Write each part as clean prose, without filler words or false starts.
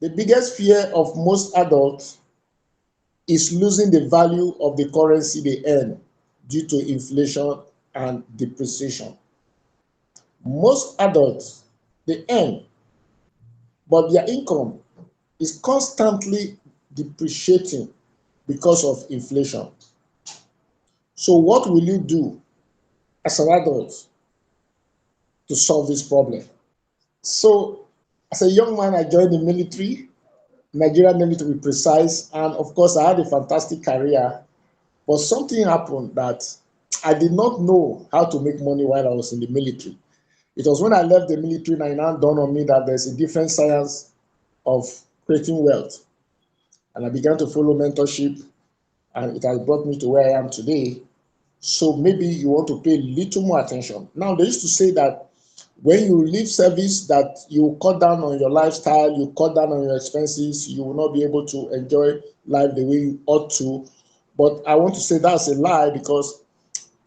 The biggest fear of most adults is losing the value of the currency they earn due to inflation and depreciation. Most adults, they earn, but their income is constantly depreciating because of inflation. So what will you do as an adult to solve this problem? So as a young man, I joined the military, Nigerian Navy to be precise, and of course I had a fantastic career, but something happened that I did not know how to make money while I was in the military. It was when I left the military and it now dawned on me that there's a different science of creating wealth. And I began to follow mentorship, and it has brought me to where I am today. So maybe you want to pay a little more attention. Now, they used to say that when you leave service, that you cut down on your lifestyle, you cut down on your expenses, you will not be able to enjoy life the way you ought to. But I want to say that's a lie, because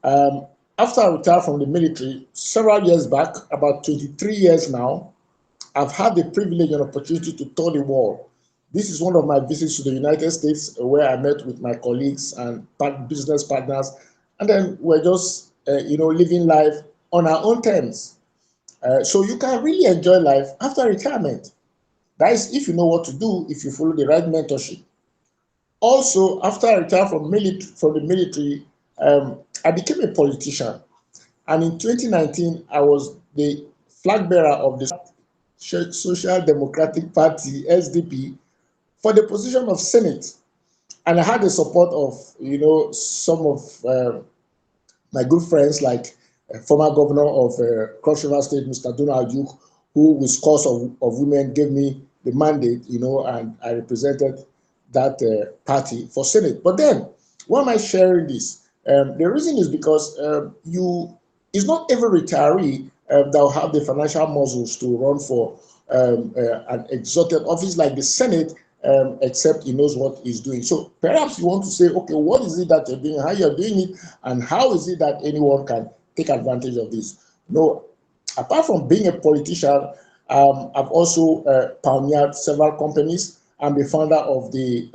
um, after I retired from the military several years back, about 23 years now, I've had the privilege and opportunity to tour the world. This is one of my visits to the United States, where I met with my colleagues and business partners, and then we're just, living life on our own terms. So you can really enjoy life after retirement. That is, if you know what to do, if you follow the right mentorship. Also, after I retired from the military, I became a politician. And in 2019, I was the flag bearer of the Social Democratic Party, SDP, for the position of Senate. And I had the support of, some of my good friends, like former governor of Cross River State, Mr. Donald Duke, who, with cause of women, gave me the mandate, and I represented that party for Senate. But then, why am I sharing this? The reason is because it's not every retiree that will have the financial muscles to run for an exalted office like the Senate, except he knows what he's doing. So perhaps you want to say, okay, what is it that you're doing, how you're doing it, and how is it that anyone can take advantage of this? No, apart from being a politician, I've also pioneered several companies. I'm the founder of the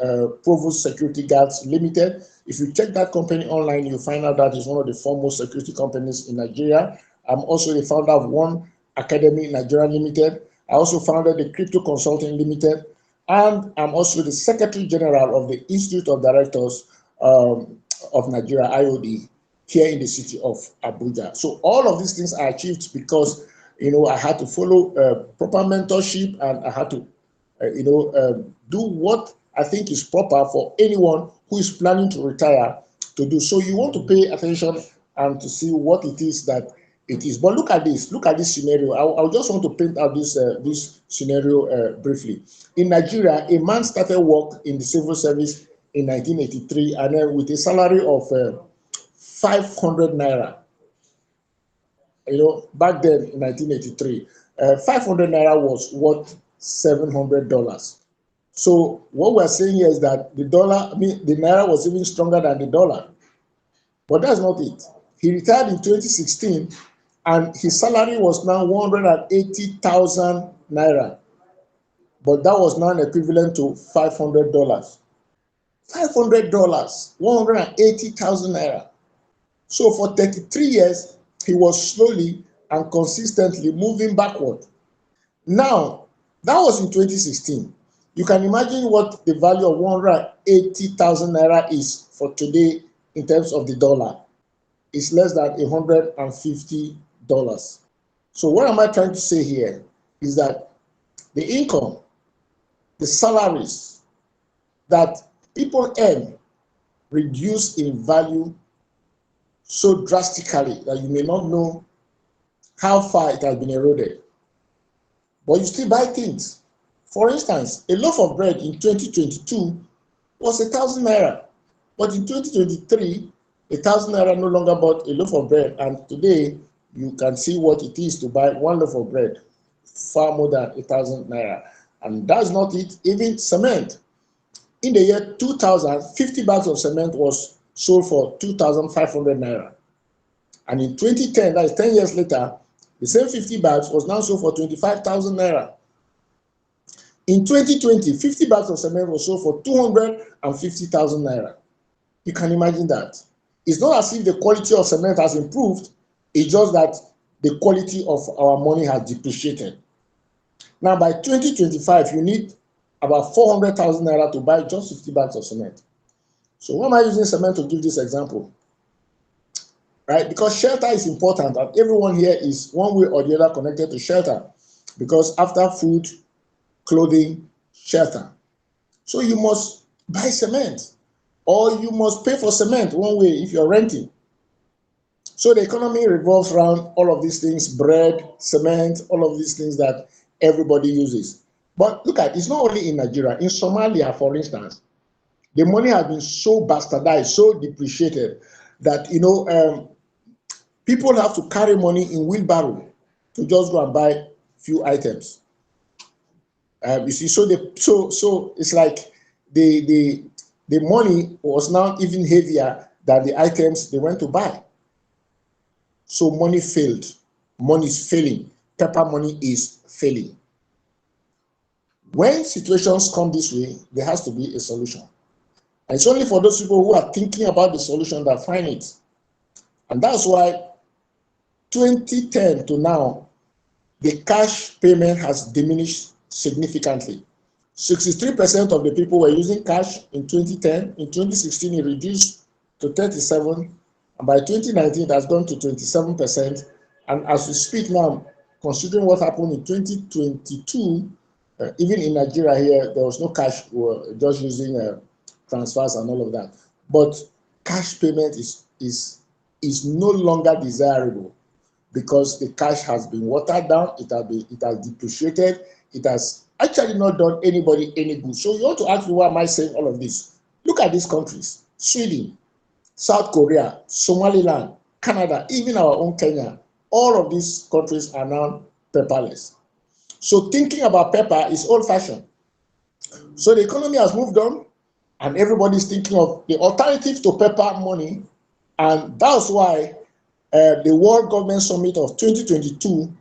Provost Security Guards Limited. If you check that company online, you'll find out that it's one of the foremost security companies in Nigeria. I'm also the founder of One Academy Nigeria Limited. I also founded the Crypto Consulting Limited, and I'm also the Secretary General of the Institute of Directors of Nigeria, IOD, here in the city of Abuja. So all of these things I achieved because, I had to follow proper mentorship, and I had to, do what I think is proper for anyone who is planning to retire to do. So you want to pay attention and to see what it is that it is. But look at this scenario. I just want to paint out this scenario briefly. In Nigeria, a man started work in the civil service in 1983, and then with a salary of 500 naira. Back then in 1983, 500 naira was worth $700. So what we're saying here is that the naira was even stronger than the dollar. But that's not it. He retired in 2016, and his salary was now 180,000 naira. But that was now equivalent to $500. $500, 180,000 naira. So for 33 years, he was slowly and consistently moving backward. Now, that was in 2016. You can imagine what the value of 180,000 naira is for today in terms of the dollar. It's less than $150. So what am I trying to say here is that the income, the salaries that people earn reduce in value so drastically that you may not know how far it has been eroded. But you still buy things. For instance, a loaf of bread in 2022 was 1,000 naira. But in 2023, 1,000 naira no longer bought a loaf of bread. And today, you can see what it is to buy one loaf of bread, far more than 1,000 naira. And that's not it. Even cement. In the year 2000, 50 bags of cement was sold for 2,500 naira. And in 2010, that is 10 years later, the same 50 bags was now sold for 25,000 naira. In 2020, 50 bags of cement was sold for 250,000 naira. You can imagine that. It's not as if the quality of cement has improved, it's just that the quality of our money has depreciated. Now, by 2025, you need about 400,000 naira to buy just 50 bags of cement. So why am I using cement to give this example? Right? Because shelter is important, and everyone here is one way or the other connected to shelter. Because after food, clothing, shelter. So you must buy cement, or you must pay for cement one way if you're renting. So the economy revolves around all of these things: bread, cement, all of these things that everybody uses. But look at, it's not only in Nigeria. In Somalia, for instance, the money has been so bastardized, so depreciated that people have to carry money in wheelbarrow to just go and buy few items. You see, so it's like the money was now even heavier than the items they went to buy. So money failed. Money is failing. Paper money is failing. When situations come this way, there has to be a solution. And it's only for those people who are thinking about the solution that find it. And that's why 2010 to now, the cash payment has diminished significantly. 63% of the people were using cash in 2010. In 2016, it reduced to 37%. And by 2019, it has gone to 27%. And as we speak now, considering what happened in 2022, even in Nigeria here, there was no cash, we were just using transfers and all of that. But cash payment is no longer desirable because the cash has been watered down, it has depreciated, it has actually not done anybody any good. So you want to ask me, why am I saying all of this? Look at these countries: Sweden, South Korea, Somaliland, Canada, even our own Kenya. All of these countries are now paperless. So thinking about paper is old-fashioned. So the economy has moved on, and everybody's thinking of the alternative to paper money, and that's why the World Government Summit of 2022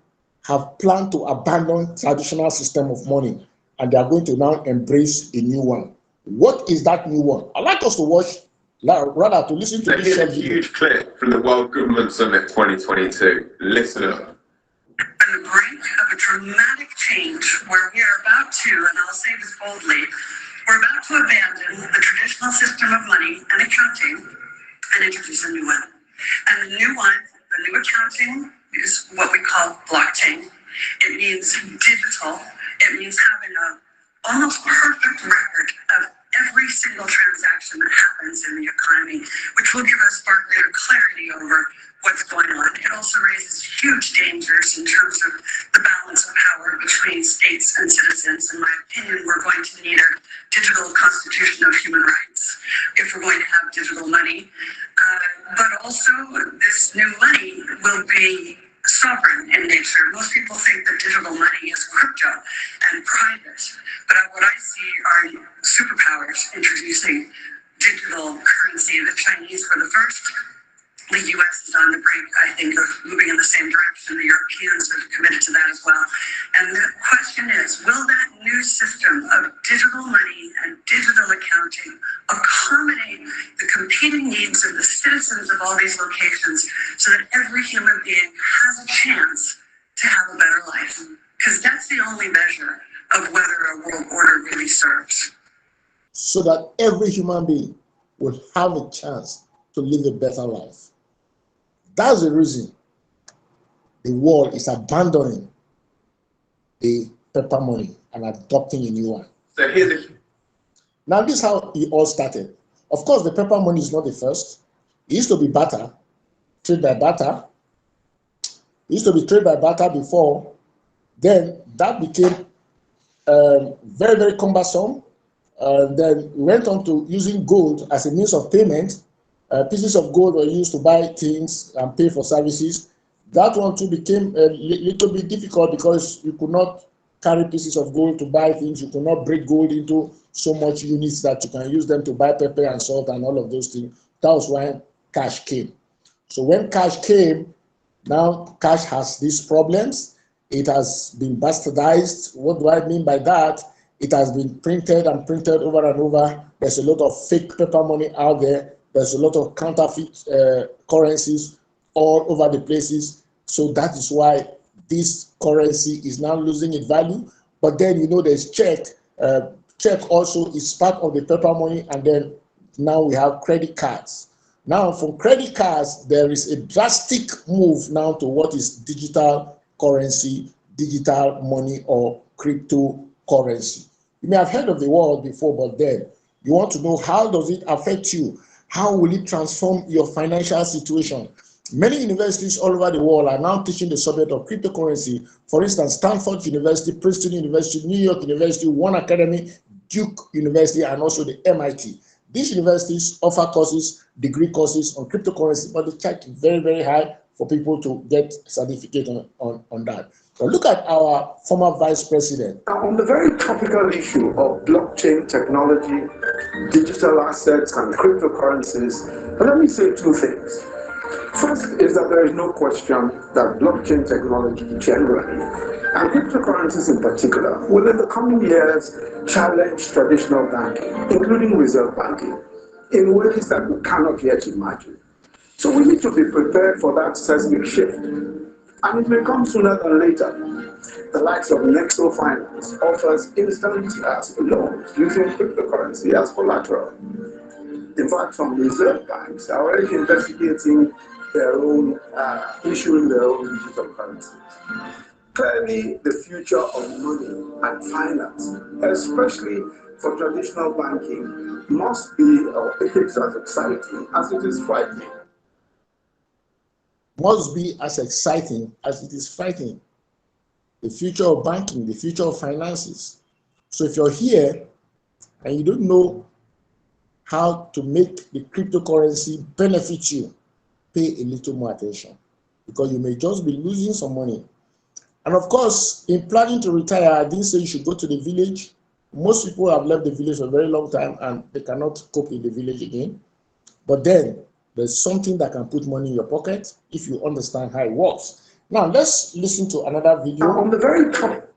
have planned to abandon traditional system of money, and they are going to now embrace a new one. What is that new one? I'd like us to watch, rather to listen to this short video. Here's a huge clip from the World Government Summit 2022. Listen up. On the brink of a dramatic change where we are about to, and I'll say this boldly, we're about to abandon the traditional system of money and accounting and introduce a new one. And the new one, the new accounting, is what we call blockchain. It means digital. It means having an almost perfect record of every single transaction that happens in the economy, which will give us far greater clarity over what's going on. It also raises huge dangers in terms of the balance of power between states and citizens. In my opinion, we're going to need a digital constitution of human rights if we're going to have digital money. But also, this new money will be sovereign in nature. Most people think that digital money is crypto and private, but what I see are superpowers introducing digital currency. The Chinese were the first. The U.S. is on the brink, I think, of moving in the same direction. The Europeans have committed to that as well. And the question is, will that new system of digital money and digital accounting accommodate the competing needs of the citizens of all these locations so that every human being has a chance to have a better life? Because that's the only measure of whether a world order really serves. So that every human being will have a chance to live a better life. That's the reason the world is abandoning the paper money and adopting a new one. So here's Now, this is how it all started. Of course, the paper money is not the first. It used to be barter, trade by barter. It used to be trade by barter before. Then that became very, very cumbersome. Then we went on to using gold as a means of payment. Pieces of gold were used to buy things and pay for services. That one too became a little bit difficult because you could not carry pieces of gold to buy things. You could not break gold into so much units that you can use them to buy pepper and salt and all of those things. That was when cash came. So when cash came, now cash has these problems. It has been bastardized. What do I mean by that? It has been printed and printed over and over. There's a lot of fake paper money out there. There's a lot of counterfeit currencies all over the places. So that is why this currency is now losing its value. But then, you know, there's check. Check also is part of the paper money. And then now we have credit cards. Now, from credit cards, there is a drastic move now to what is digital currency, digital money, or cryptocurrency. You may have heard of the word before, but then you want to know, how does it affect you? How will it transform your financial situation? Many universities all over the world are now teaching the subject of cryptocurrency. For instance, Stanford University, Princeton University, New York University, One Academy, Duke University, and also the MIT. These universities offer courses, degree courses on cryptocurrency, but they charge very, very high for people to get certificate on that. So look at our former vice president. On the very topical issue of blockchain technology, digital assets, and cryptocurrencies, let me say two things. First is that there is no question that blockchain technology generally, and cryptocurrencies in particular, will in the coming years challenge traditional banking, including reserve banking, in ways that we cannot yet imagine. So we need to be prepared for that seismic shift, and it may come sooner than later. The likes of Nexo Finance offers instant loans using cryptocurrency as collateral. In fact, some reserve banks are already investigating their own, issuing their own digital currencies. Clearly, the future of money and finance, especially for traditional banking, must be or it is as exciting as it is frightening. Must be as exciting as it is frightening. The future of banking, the future of finances. So if you're here and you don't know how to make the cryptocurrency benefit you, pay a little more attention, because you may just be losing some money. And of course, in planning to retire, I didn't say you should go to the village. Most people have left the village for a very long time and they cannot cope in the village again. But then there's something that can put money in your pocket if you understand how it works. Now let's listen to another video. On the very top,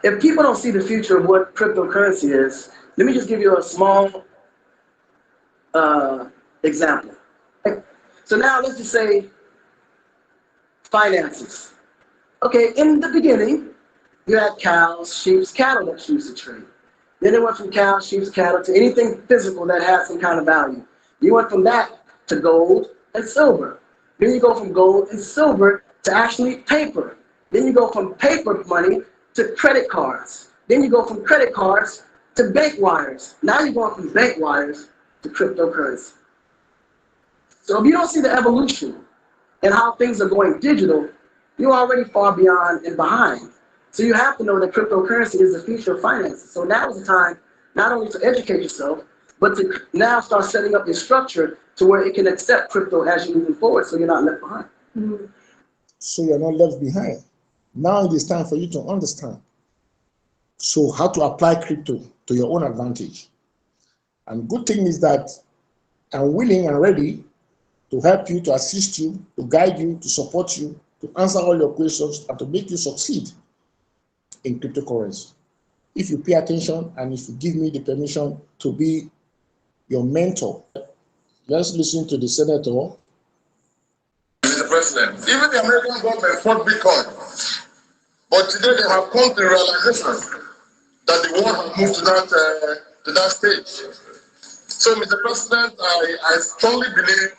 if people don't see the future of what cryptocurrency is, let me just give you a small example. So now let's just say finances. Okay, in the beginning, you had cows, sheep, cattle that you used to trade. Then it went from cows, sheep, cattle to anything physical that had some kind of value. You went from that to gold and silver. Then you go from gold and silver to actually paper. Then you go from paper money to credit cards. Then you go from credit cards to bank wires. Now you're going from bank wires to cryptocurrency. So if you don't see the evolution and how things are going digital, you're already far beyond and behind. So you have to know that cryptocurrency is the future of finance. So now is the time not only to educate yourself, but to now start setting up your structure to where it can accept crypto as you're moving forward, so you're not left behind. Mm-hmm. So you're not left behind. Now it is time for you to understand. So how to apply crypto to your own advantage. And good thing is that I'm willing and ready to help you, to assist you, to guide you, to support you, to answer all your questions, and to make you succeed in cryptocurrency. If you pay attention and if you give me the permission to be your mentor. Let's listen to the senator. Mr. President, even the American government fought Bitcoin, but today they have come to the realization that the world has moved to that stage. So, Mr. President, I strongly believe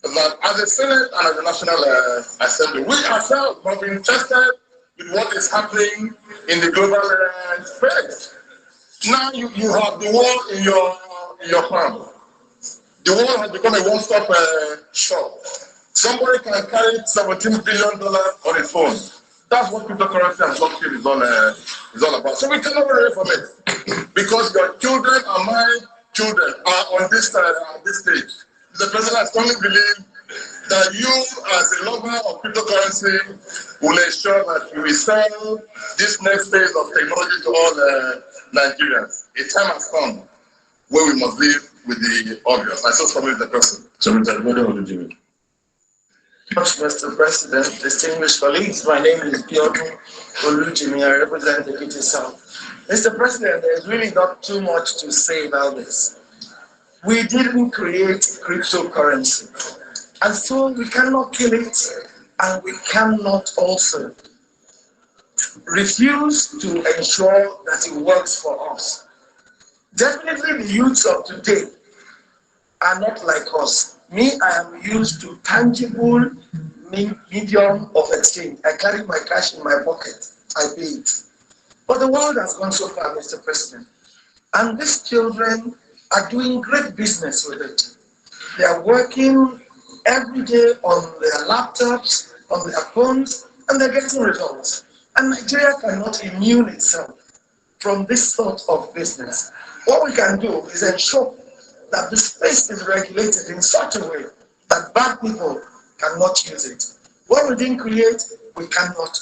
that as the Senate and as the National Assembly, we ourselves have been interested with what is happening in the global space. Now you have the world in your palm. The world has become a one-stop shop. Somebody can carry $17 billion on his phone. That's what cryptocurrency and blockchain is all about. So we cannot run away from it, because your children and my children are on this stage. The president, I strongly believe that you, as a lover of cryptocurrency, will ensure that you will sell this next phase of technology to all Nigerians. A time has come where we must live with the obvious. I saw somebody the person. much, Mr. President, distinguished colleagues. My name is Biodun Olujimi. I represent the Ekiti South. Mr. President, there's really not too much to say about this. We didn't create cryptocurrency, and so we cannot kill it, and we cannot also refuse to ensure that it works for us. Definitely the youths of today are not like us. Me, I am used to tangible medium of exchange. I carry my cash in my pocket, I pay it. But the world has gone so far, Mr. President. And these children are doing great business with it. They are working every day on their laptops, on their phones, and they're getting results. And Nigeria cannot immune itself from this sort of business. What we can do is ensure that the space is regulated in such a way that bad people cannot use it. What we didn't create, we cannot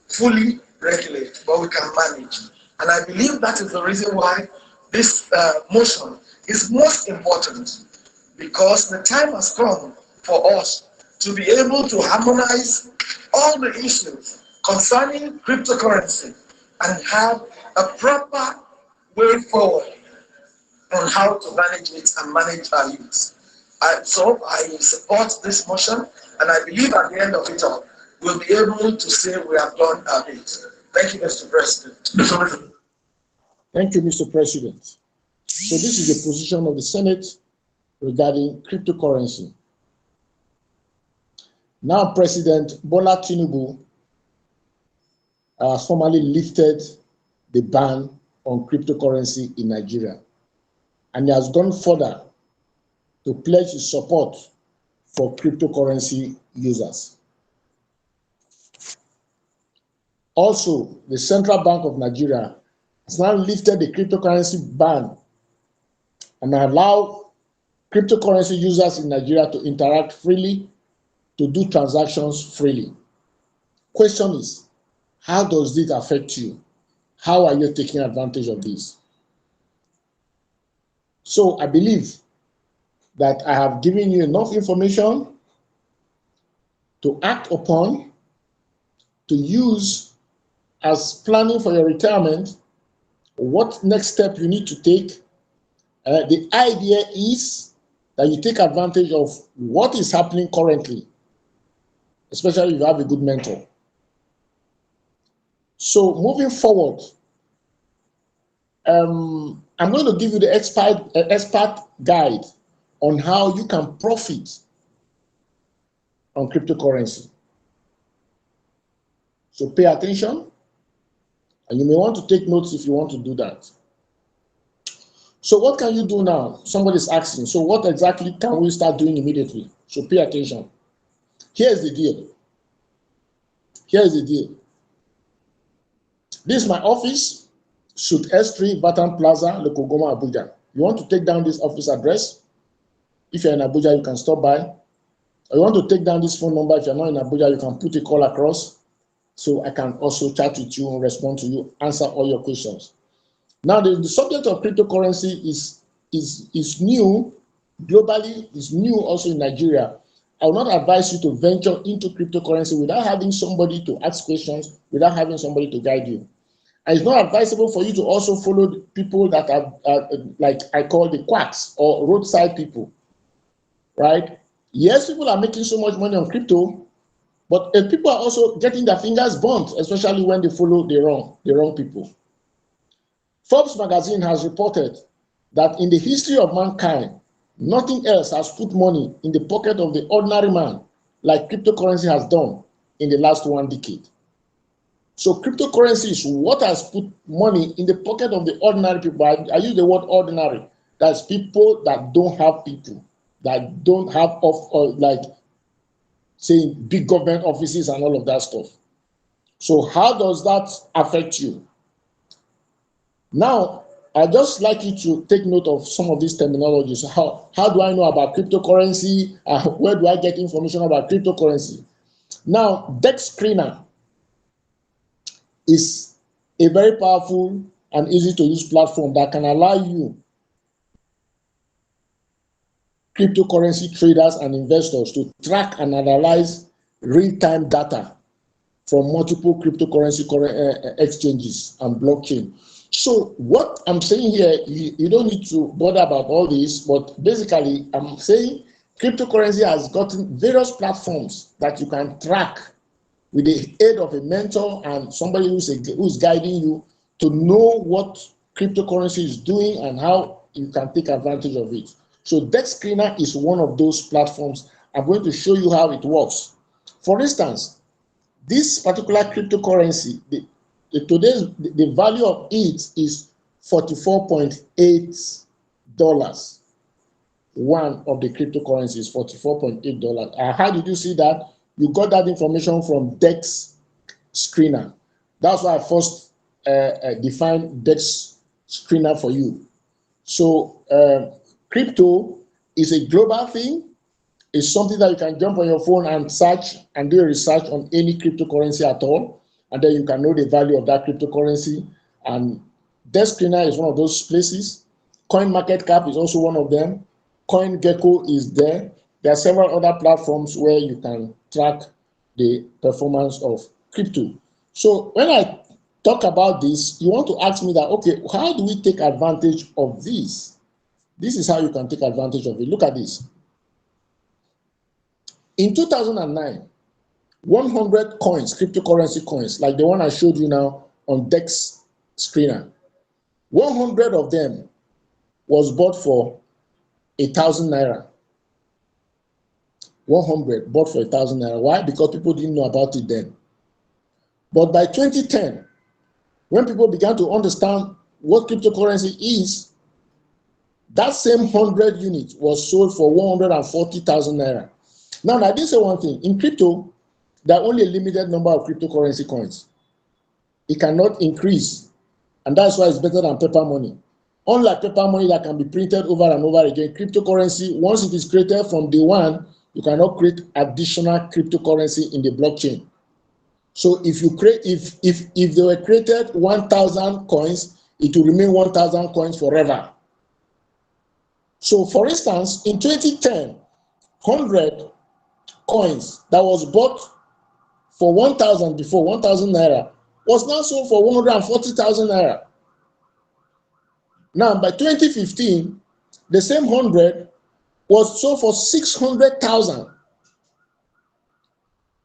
fully regulate, but we can manage. And I believe that is the reason why this motion is most important, because the time has come for us to be able to harmonize all the issues concerning cryptocurrency and have a proper way forward on how to manage it and manage our youth. So I support this motion, and I believe at the end of it all, we'll be able to say we have done our bit. Thank you, Mr. President. Thank you, Mr. President. So this is the position of the Senate regarding cryptocurrency. Now, President Bola Tinubu has formally lifted the ban on cryptocurrency in Nigeria, and he has gone further to pledge his support for cryptocurrency users. Also, the Central Bank of Nigeria has now lifted the cryptocurrency ban and allow cryptocurrency users in Nigeria to interact freely, to do transactions freely. Question is, how does this affect you? How are you taking advantage of this? So I believe that I have given you enough information to act upon, to use as planning for your retirement, what next step you need to take. The idea is that you take advantage of what is happening currently, especially if you have a good mentor. So moving forward, I'm going to give you the expert guide on how you can profit on cryptocurrency. So pay attention, and you may want to take notes if you want to do that. So what can you do now? Somebody's asking, so what exactly can we start doing immediately? So pay attention. Here's the deal. Here's the deal. This is my office, Suite S3, Batam Plaza, Lekogoma, Abuja. You want to take down this office address? If you're in Abuja, you can stop by. Or you want to take down this phone number? If you're not in Abuja, you can put a call across, so I can also chat with you and respond to you, answer all your questions. Now, the subject of cryptocurrency is new globally, is new also in Nigeria. I will not advise you to venture into cryptocurrency without having somebody to ask questions, without having somebody to guide you. And it's not advisable for you to also follow the people that are like I call the quacks or roadside people, right? Yes, people are making so much money on crypto, but people are also getting their fingers burnt, especially when they follow the wrong people. Forbes magazine has reported that in the history of mankind, nothing else has put money in the pocket of the ordinary man like cryptocurrency has done in the last 1 decade. So cryptocurrency is what has put money in the pocket of the ordinary people. I use the word ordinary. That's people that don't have people, that don't have like say big government offices and all of that stuff. So how does that affect you? Now, I'd just like you to take note of some of these terminologies. How do I know about cryptocurrency? Where do I get information about cryptocurrency? Now, Dex Screener is a very powerful and easy to use platform that can allow you, cryptocurrency traders and investors, to track and analyze real-time data from multiple cryptocurrency exchanges and blockchain. So what I'm saying here, you don't need to bother about all this, but basically I'm saying cryptocurrency has gotten various platforms that you can track with the aid of a mentor and somebody who's guiding you to know what cryptocurrency is doing and how you can take advantage of it. So DEX Screener is one of those platforms. I'm going to show you how it works. For instance, this particular cryptocurrency, the value of it is $44.8. One of the cryptocurrencies is $44.8. How did you see that? You got that information from DEX Screener. That's why I first defined DEX Screener for you. So crypto is a global thing. It's something that you can jump on your phone and search and do a research on any cryptocurrency at all, and then you can know the value of that cryptocurrency. And DEX Screener is one of those places. CoinMarketCap is also one of them. CoinGecko is there. There are several other platforms where you can track the performance of crypto. So when I talk about this, you want to ask me that, okay, how do we take advantage of this? This is how you can take advantage of it. Look at this. In 2009, 100 coins, cryptocurrency coins, like the one I showed you now on DEX Screener, 100 of them was bought for 1,000 naira. 100 bought for 1,000 naira. Why? Because people didn't know about it then. But by 2010, when people began to understand what cryptocurrency is, that same 100 units was sold for 140,000 naira. Now, I did say one thing. In crypto, there are only a limited number of cryptocurrency coins. It cannot increase, and that's why it's better than paper money. Unlike paper money that can be printed over and over again, cryptocurrency, once it is created from day one, you cannot create additional cryptocurrency in the blockchain. So if you create, if they were created 1,000 coins, it will remain 1,000 coins forever. So for instance, in 2010, 100 coins that was bought for 1,000 before, 1,000 naira, was now sold for 140,000 naira. Now, by 2015, the same 100 was sold for 600,000.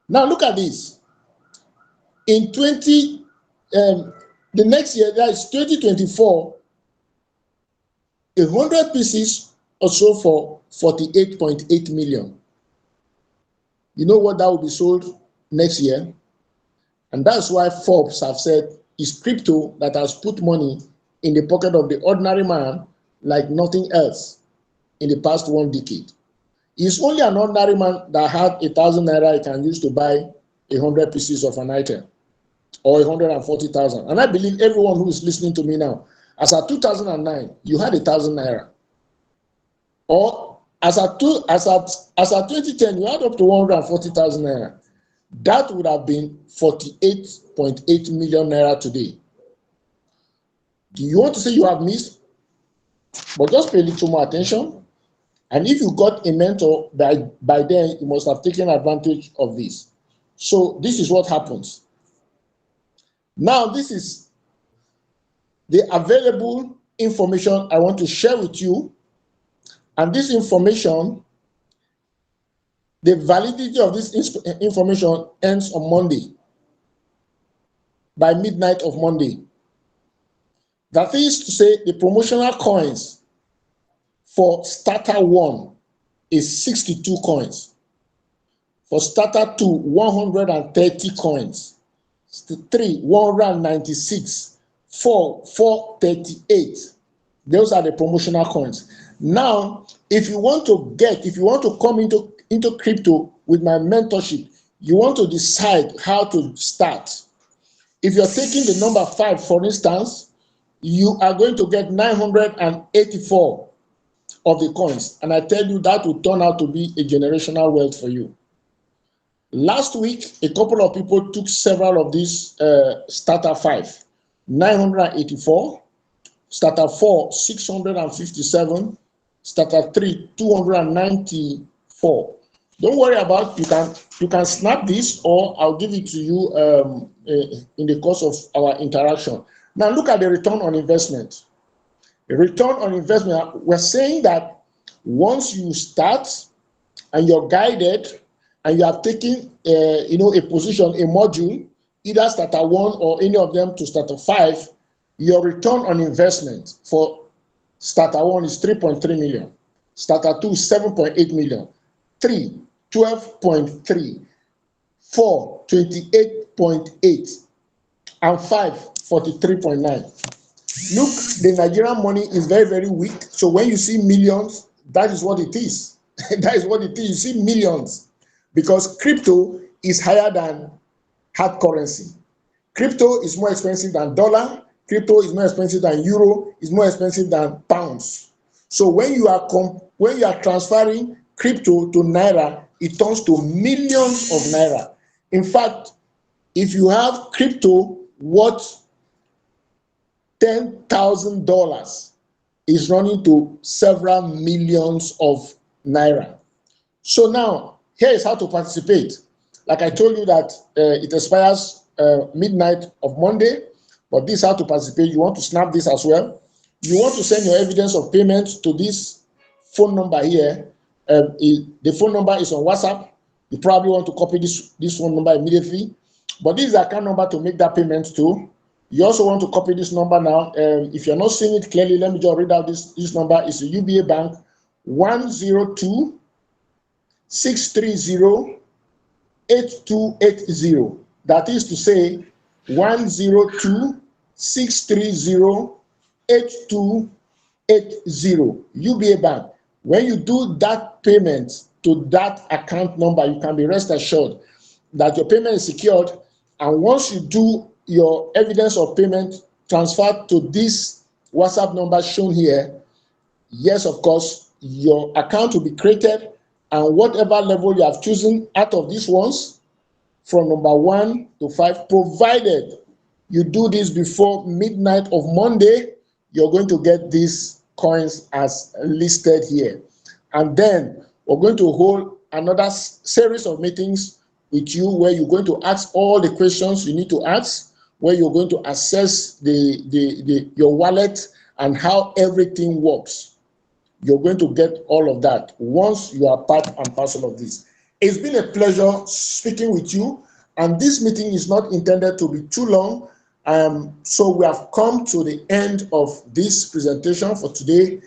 Now, look at this. In the next year, that is 2024, 100 pieces are sold for 48.8 million. You know what that will be sold next year? And that's why Forbes have said it's crypto that has put money in the pocket of the ordinary man like nothing else in the past 1 decade. It's only an ordinary man that had 1,000 naira he can use to buy 100 pieces of an item or 140,000. And I believe everyone who is listening to me now, as at 2009, you had 1,000 naira. Or as at 2010, you had up to 140,000 naira. That would have been 48.8 million naira today. Do you want to say you have missed? But just pay a little more attention. And if you got a mentor, by then you must have taken advantage of this. So this is what happens. Now, this is the available information I want to share with you. And this information, the validity of this information ends on Monday, by midnight of Monday. That is to say, the promotional coins for starter 1 is 62 coins. For starter 2, 130 coins. 3, 196. 4, 438. Those are the promotional coins. Now, if you want to come into crypto with my mentorship, you want to decide how to start. If you're taking the number 5, for instance, you are going to get 984 of the coins. And I tell you, that will turn out to be a generational wealth for you. Last week, a couple of people took several of these starter 5, 984, starter 4, 657, starter 3, 294. Don't worry about, you can snap this, or I'll give it to you in the course of our interaction. Now look at the return on investment. The return on investment, we're saying that once you start and you're guided and you have taken a position, a module, either starter 1 or any of them to starter 5, your return on investment for starter 1 is 3.3 million, starter 2 7.8 million, 3 12.3, 4 28.8, and 5 43.9. Look, the Nigerian money is very, very weak. So when you see millions, that is what it is. That is what it is. You see millions, because crypto is higher than hard currency. Crypto is more expensive than dollar. Crypto is more expensive than euro. Is more expensive than pounds. So when you are transferring crypto to naira, it turns to millions of naira. In fact, if you have crypto worth $10,000, is running to several millions of naira. So now, here is how to participate. Like I told you that it expires midnight of Monday, but this is how to participate. You want to snap this as well. You want to send your evidence of payment to this phone number here. The phone number is on WhatsApp. You probably want to copy this phone number immediately, but this is the account number to make that payment to. You also want to copy this number now. If you're not seeing it clearly, let me just read out this number. It's a UBA Bank 102 630 8280. That is to say 102 630 8280. UBA Bank. When you do that payment to that account number, you can be rest assured that your payment is secured. And once you do your evidence of payment transfer to this WhatsApp number shown here, yes, of course, your account will be created, and whatever level you have chosen out of these ones, from number 1 to 5, provided you do this before midnight of Monday, you're going to get these coins as listed here. And then we're going to hold another series of meetings with you where you're going to ask all the questions you need to ask, where you're going to assess your wallet and how everything works. You're going to get all of that once you are part and parcel of this. It's been a pleasure speaking with you, and this meeting is not intended to be too long. So we have come to the end of this presentation for today.